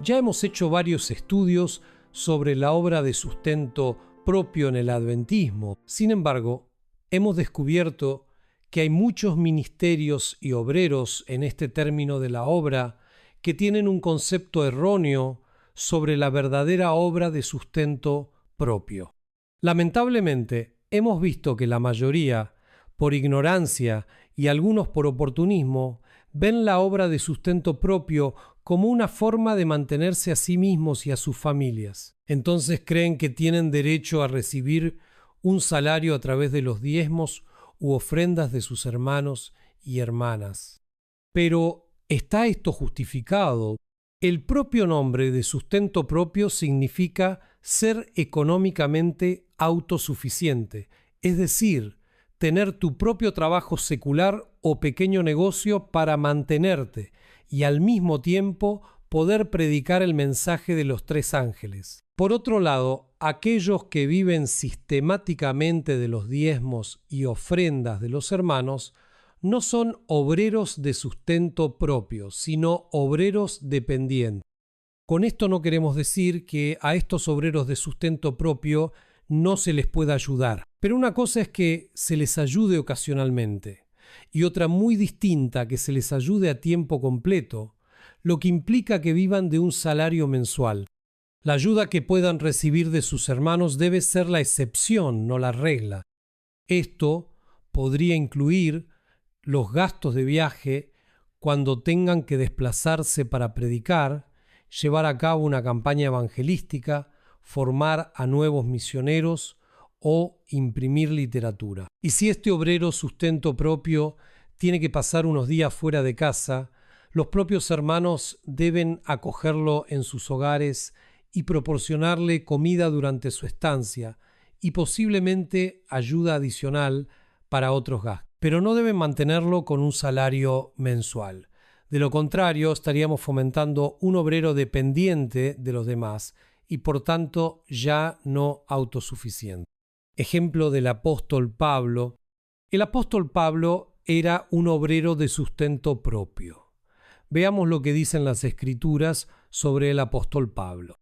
Ya hemos hecho varios estudios sobre la obra de sustento propio en el adventismo. Sin embargo, hemos descubierto que hay muchos ministerios y obreros en este término de la obra que tienen un concepto erróneo sobre la verdadera obra de sustento propio. Lamentablemente, hemos visto que la mayoría, por ignorancia y algunos por oportunismo, ven la obra de sustento propio como una forma de mantenerse a sí mismos y a sus familias. Entonces creen que tienen derecho a recibir un salario a través de los diezmos u ofrendas de sus hermanos y hermanas. Pero, ¿está esto justificado? El propio nombre de sustento propio significa ser económicamente autosuficiente, es decir, tener tu propio trabajo secular o pequeño negocio para mantenerte y al mismo tiempo poder predicar el mensaje de los tres ángeles. Por otro lado, aquellos que viven sistemáticamente de los diezmos y ofrendas de los hermanos no son obreros de sustento propio, sino obreros dependientes. Con esto no queremos decir que a estos obreros de sustento propio no se les pueda ayudar, pero una cosa es que se les ayude ocasionalmente y otra muy distinta que se les ayude a tiempo completo, lo que implica que vivan de un salario mensual. La ayuda que puedan recibir de sus hermanos debe ser la excepción, no la regla. Esto podría incluir los gastos de viaje cuando tengan que desplazarse para predicar, llevar a cabo una campaña evangelística, formar a nuevos misioneros o imprimir literatura. Y si este obrero sustento propio tiene que pasar unos días fuera de casa, los propios hermanos deben acogerlo en sus hogares y proporcionarle comida durante su estancia y posiblemente ayuda adicional para otros gastos. Pero no deben mantenerlo con un salario mensual. De lo contrario, estaríamos fomentando un obrero dependiente de los demás y por tanto ya no autosuficiente. Ejemplo del apóstol Pablo. El apóstol Pablo era un obrero de sustento propio. Veamos lo que dicen las Escrituras sobre el apóstol Pablo.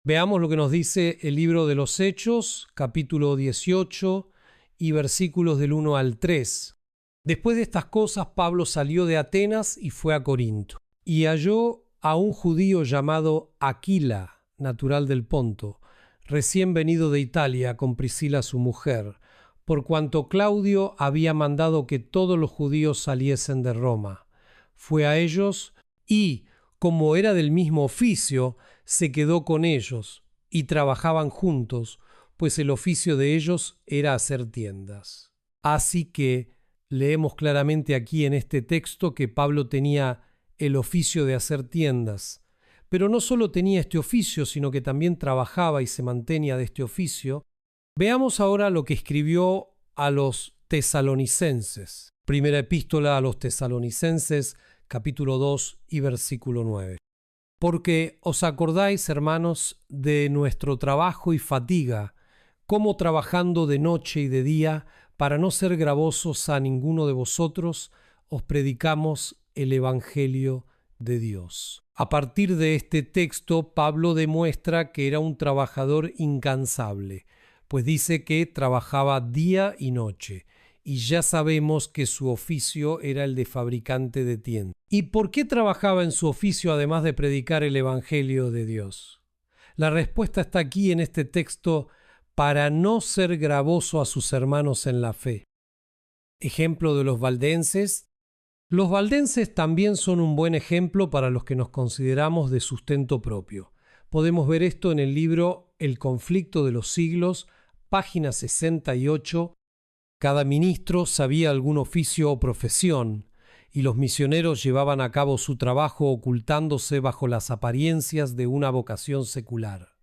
Veamos lo que nos dice el libro de los Hechos, capítulo 18 y versículos del 1 al 3. Después de estas cosas, Pablo salió de Atenas y fue a Corinto, y halló a un judío llamado Aquila, natural del Ponto, recién venido de Italia con Priscila su mujer, por cuanto Claudio había mandado que todos los judíos saliesen de Roma. Fue a ellos y, como era del mismo oficio, se quedó con ellos, y trabajaban juntos, pues el oficio de ellos era hacer tiendas. Así que leemos claramente aquí en este texto que Pablo tenía el oficio de hacer tiendas, pero no solo tenía este oficio, sino que también trabajaba y se mantenía de este oficio. Veamos ahora lo que escribió a los tesalonicenses. Primera epístola a los tesalonicenses, capítulo 2 y versículo 9. Porque os acordáis, hermanos, de nuestro trabajo y fatiga, cómo trabajando de noche y de día, para no ser gravosos a ninguno de vosotros, os predicamos el Evangelio de Dios. A partir de este texto, Pablo demuestra que era un trabajador incansable, pues dice que trabajaba día y noche, y ya sabemos que su oficio era el de fabricante de tiendas. ¿Y por qué trabajaba en su oficio además de predicar el Evangelio de Dios? La respuesta está aquí en este texto: para no ser gravoso a sus hermanos en la fe. Ejemplo de los valdenses. Los valdenses también son un buen ejemplo para los que nos consideramos de sustento propio. Podemos ver esto en el libro El conflicto de los siglos, página 68. Cada ministro sabía algún oficio o profesión, y los misioneros llevaban a cabo su trabajo ocultándose bajo las apariencias de una vocación secular.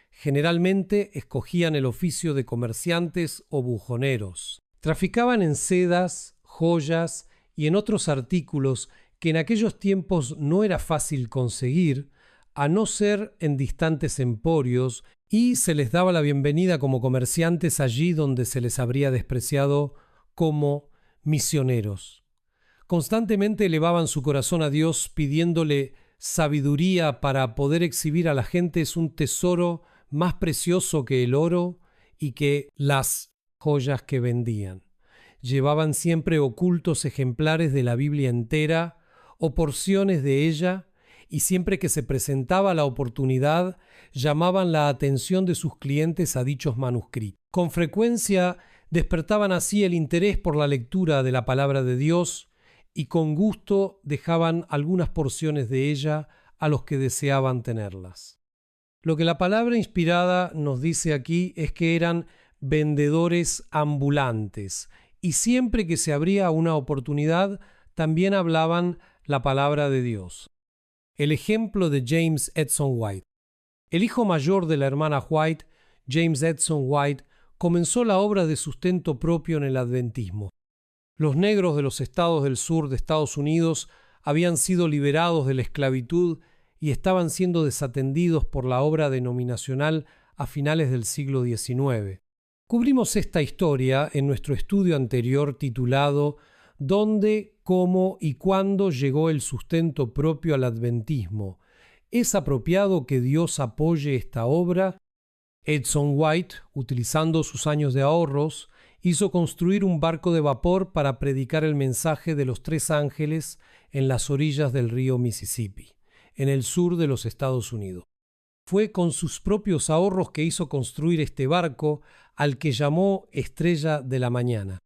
Generalmente escogían el oficio de comerciantes o buhoneros. Traficaban en sedas, joyas y en otros artículos que en aquellos tiempos no era fácil conseguir, a no ser en distantes emporios, y se les daba la bienvenida como comerciantes allí donde se les habría despreciado como misioneros. Constantemente elevaban su corazón a Dios pidiéndole sabiduría para poder exhibir a la gente es un tesoro más precioso que el oro y que las joyas que vendían. Llevaban siempre ocultos ejemplares de la Biblia entera o porciones de ella, y siempre que se presentaba la oportunidad, llamaban la atención de sus clientes a dichos manuscritos. Con frecuencia despertaban así el interés por la lectura de la palabra de Dios y con gusto dejaban algunas porciones de ella a los que deseaban tenerlas. Lo que la palabra inspirada nos dice aquí es que eran vendedores ambulantes y siempre que se abría una oportunidad también hablaban la palabra de Dios. El ejemplo de James Edson White. El hijo mayor de la hermana White, James Edson White, comenzó la obra de sustento propio en el adventismo. Los negros de los estados del sur de Estados Unidos habían sido liberados de la esclavitud y estaban siendo desatendidos por la obra denominacional a finales del siglo XIX. Cubrimos esta historia en nuestro estudio anterior titulado ¿Dónde, cómo y cuándo llegó el sustento propio al adventismo? ¿Es apropiado que Dios apoye esta obra? Edson White, utilizando sus años de ahorros, hizo construir un barco de vapor para predicar el mensaje de los 3 ángeles en las orillas del río Mississippi, en el sur de los Estados Unidos. Fue con sus propios ahorros que hizo construir este barco, al que llamó Estrella de la Mañana.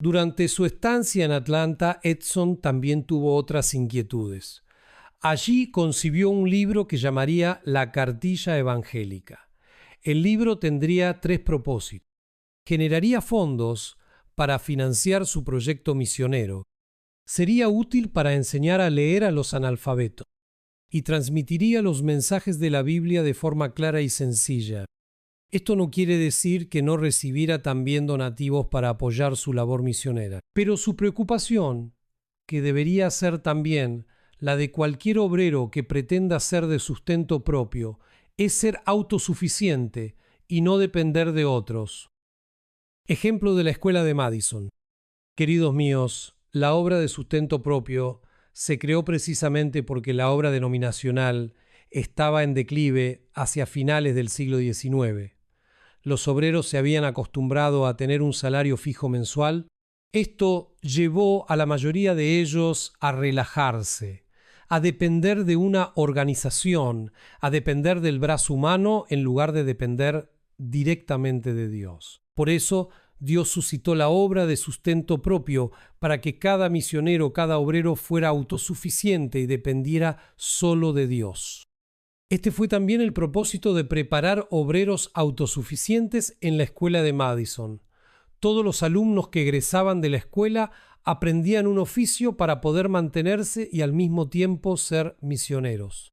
Durante su estancia en Atlanta, Edson también tuvo otras inquietudes. Allí concibió un libro que llamaría La Cartilla Evangélica. El libro tendría 3 propósitos. Generaría fondos para financiar su proyecto misionero. Sería útil para enseñar a leer a los analfabetos. Y transmitiría los mensajes de la Biblia de forma clara y sencilla. Esto no quiere decir que no recibiera también donativos para apoyar su labor misionera, pero su preocupación, que debería ser también la de cualquier obrero que pretenda ser de sustento propio, es ser autosuficiente y no depender de otros. Ejemplo de la escuela de Madison. Queridos míos, la obra de sustento propio se creó precisamente porque la obra denominacional estaba en declive hacia finales del siglo XIX. Los obreros se habían acostumbrado a tener un salario fijo mensual. Esto llevó a la mayoría de ellos a relajarse, a depender de una organización, a depender del brazo humano en lugar de depender directamente de Dios. Por eso Dios suscitó la obra de sustento propio para que cada misionero, cada obrero fuera autosuficiente y dependiera solo de Dios. Este fue también el propósito de preparar obreros autosuficientes en la escuela de Madison. Todos los alumnos que egresaban de la escuela aprendían un oficio para poder mantenerse y al mismo tiempo ser misioneros.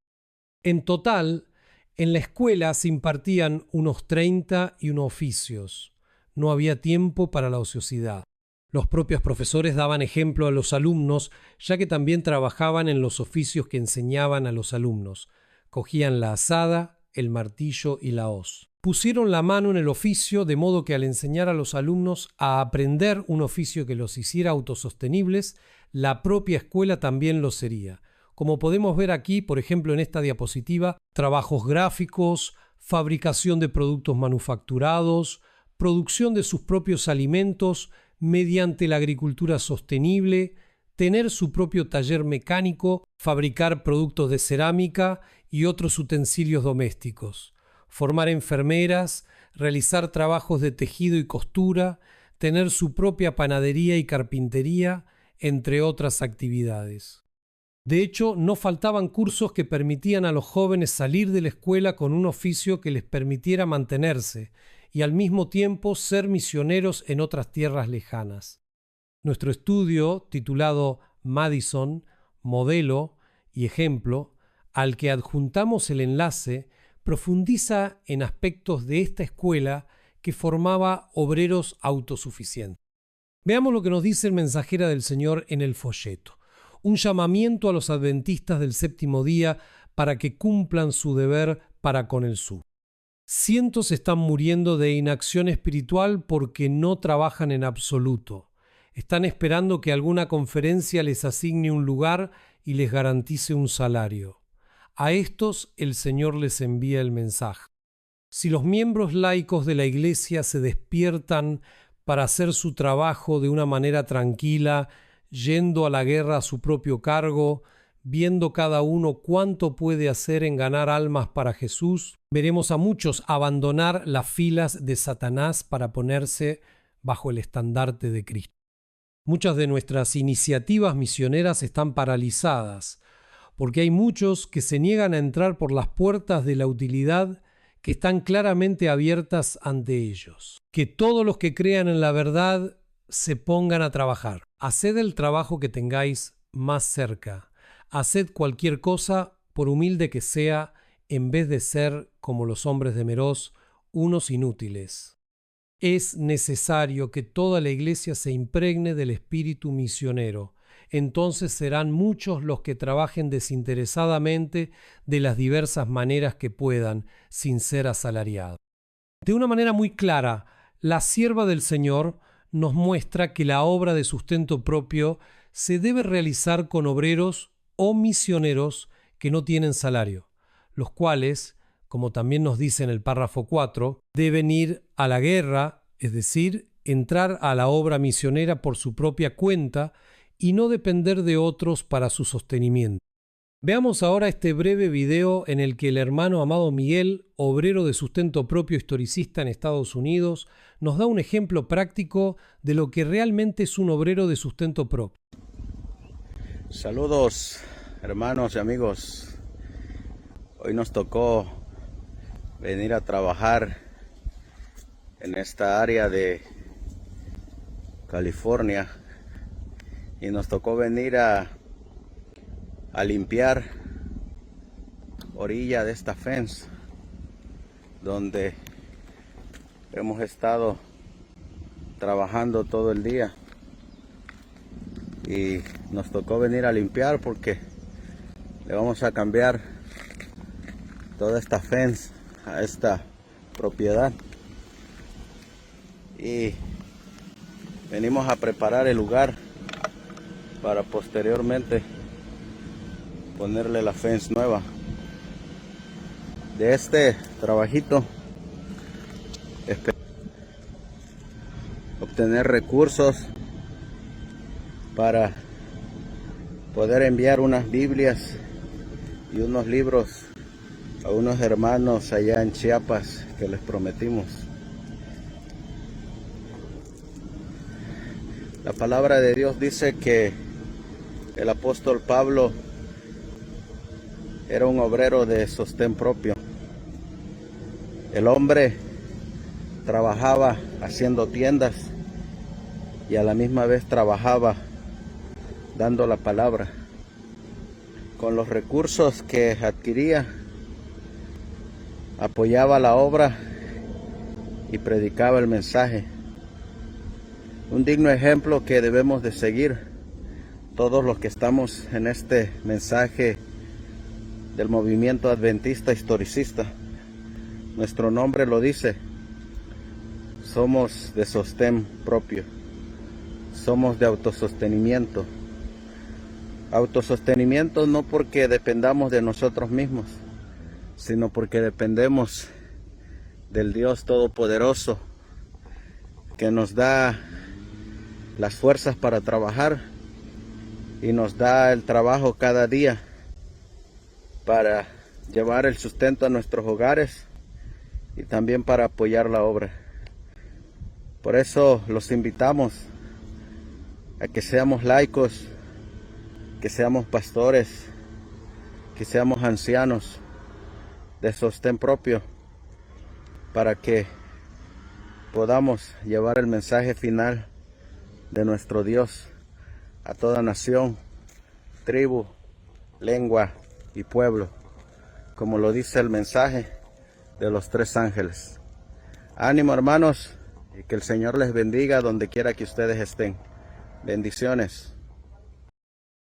En total, en la escuela se impartían unos 31 oficios. No había tiempo para la ociosidad. Los propios profesores daban ejemplo a los alumnos, ya que también trabajaban en los oficios que enseñaban a los alumnos. Cogían la azada, el martillo y la hoz. Pusieron la mano en el oficio, de modo que al enseñar a los alumnos a aprender un oficio que los hiciera autosostenibles, la propia escuela también lo sería. Como podemos ver aquí, por ejemplo, en esta diapositiva, trabajos gráficos, fabricación de productos manufacturados, producción de sus propios alimentos mediante la agricultura sostenible, tener su propio taller mecánico, fabricar productos de cerámica y otros utensilios domésticos, formar enfermeras, realizar trabajos de tejido y costura, tener su propia panadería y carpintería, entre otras actividades. De hecho, no faltaban cursos que permitían a los jóvenes salir de la escuela con un oficio que les permitiera mantenerse y al mismo tiempo ser misioneros en otras tierras lejanas. Nuestro estudio, titulado Madison, Modelo y Ejemplo, al que adjuntamos el enlace, profundiza en aspectos de esta escuela que formaba obreros autosuficientes. Veamos lo que nos dice el Mensajera del Señor en el folleto. Un llamamiento a los adventistas del séptimo día para que cumplan su deber para con el sur. Cientos están muriendo de inacción espiritual porque no trabajan en absoluto. Están esperando que alguna conferencia les asigne un lugar y les garantice un salario. A estos el Señor les envía el mensaje. Si los miembros laicos de la Iglesia se despiertan para hacer su trabajo de una manera tranquila, yendo a la guerra a su propio cargo, viendo cada uno cuánto puede hacer en ganar almas para Jesús, veremos a muchos abandonar las filas de Satanás para ponerse bajo el estandarte de Cristo. Muchas de nuestras iniciativas misioneras están paralizadas, porque hay muchos que se niegan a entrar por las puertas de la utilidad que están claramente abiertas ante ellos. Que todos los que crean en la verdad se pongan a trabajar. Haced el trabajo que tengáis más cerca. Haced cualquier cosa, por humilde que sea, en vez de ser, como los hombres de Meroz, unos inútiles. Es necesario que toda la Iglesia se impregne del espíritu misionero. Entonces serán muchos los que trabajen desinteresadamente de las diversas maneras que puedan, sin ser asalariados. De una manera muy clara, la sierva del Señor nos muestra que la obra de sustento propio se debe realizar con obreros o misioneros que no tienen salario, los cuales, como también nos dice en el párrafo 4, deben ir a la guerra, es decir, entrar a la obra misionera por su propia cuenta y no depender de otros para su sostenimiento. Veamos ahora este breve video en el que el hermano Amado Miguel, obrero de sustento propio historicista en Estados Unidos, nos da un ejemplo práctico de lo que realmente es un obrero de sustento propio. Saludos, hermanos y amigos. Hoy nos tocó venir a trabajar en esta área de California y nos tocó venir a limpiar orilla de esta fence donde hemos estado trabajando todo el día, y nos tocó venir a limpiar porque le vamos a cambiar toda esta fence a esta propiedad y venimos a preparar el lugar para posteriormente ponerle la fence nueva. De este trabajito obtener recursos para poder enviar unas Biblias y unos libros a unos hermanos allá en Chiapas que les prometimos. La palabra de Dios dice que el apóstol Pablo era un obrero de sostén propio. El hombre trabajaba haciendo tiendas y a la misma vez trabajaba dando la palabra. Con los recursos que adquiría, apoyaba la obra y predicaba el mensaje. Un digno ejemplo que debemos de seguir todos los que estamos en este mensaje del movimiento adventista historicista. Nuestro nombre lo dice, somos de sostén propio, somos de autosostenimiento. Autosostenimiento no porque dependamos de nosotros mismos, sino porque dependemos del Dios Todopoderoso, que nos da las fuerzas para trabajar y nos da el trabajo cada día para llevar el sustento a nuestros hogares y también para apoyar la obra. Por eso los invitamos a que seamos laicos, que seamos pastores, que seamos ancianos de sostén propio, para que podamos llevar el mensaje final de nuestro Dios a toda nación, tribu, lengua y pueblo, como lo dice el mensaje de los 3 ángeles. Ánimo, hermanos, y que el Señor les bendiga donde quiera que ustedes estén. Bendiciones.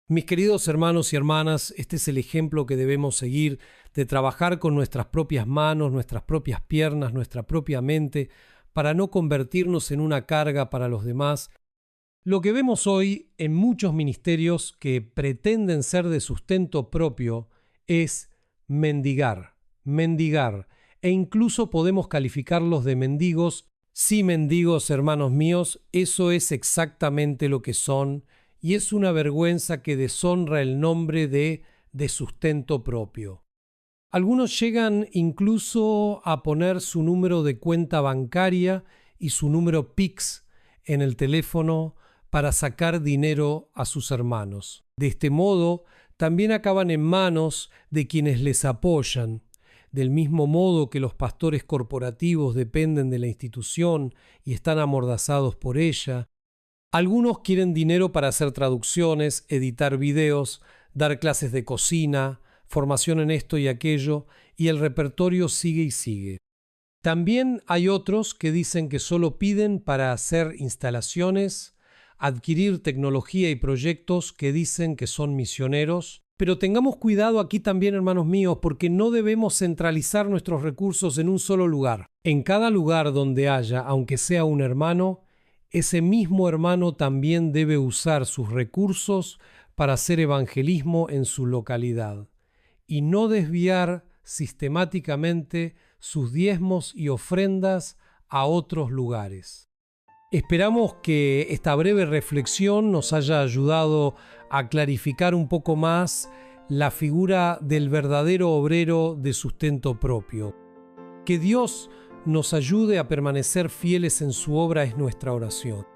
Mis queridos hermanos y hermanas, este es el ejemplo que debemos seguir, de trabajar con nuestras propias manos, nuestras propias piernas, nuestra propia mente, para no convertirnos en una carga para los demás, Lo que vemos hoy en muchos ministerios que pretenden ser de sustento propio es mendigar, e incluso podemos calificarlos de mendigos. Sí, mendigos, hermanos míos, eso es exactamente lo que son, y es una vergüenza que deshonra el nombre de sustento propio. Algunos llegan incluso a poner su número de cuenta bancaria y su número Pix en el teléfono para sacar dinero a sus hermanos. De este modo, también acaban en manos de quienes les apoyan. Del mismo modo que los pastores corporativos dependen de la institución y están amordazados por ella, algunos quieren dinero para hacer traducciones, editar videos, dar clases de cocina, formación en esto y aquello, y el repertorio sigue y sigue. También hay otros que dicen que solo piden para hacer instalaciones, adquirir tecnología y proyectos que dicen que son misioneros. Pero tengamos cuidado aquí también, hermanos míos, porque no debemos centralizar nuestros recursos en un solo lugar. En cada lugar donde haya, aunque sea un hermano, ese mismo hermano también debe usar sus recursos para hacer evangelismo en su localidad y no desviar sistemáticamente sus diezmos y ofrendas a otros lugares. Esperamos que esta breve reflexión nos haya ayudado a clarificar un poco más la figura del verdadero obrero de sustento propio. Que Dios nos ayude a permanecer fieles en su obra es nuestra oración.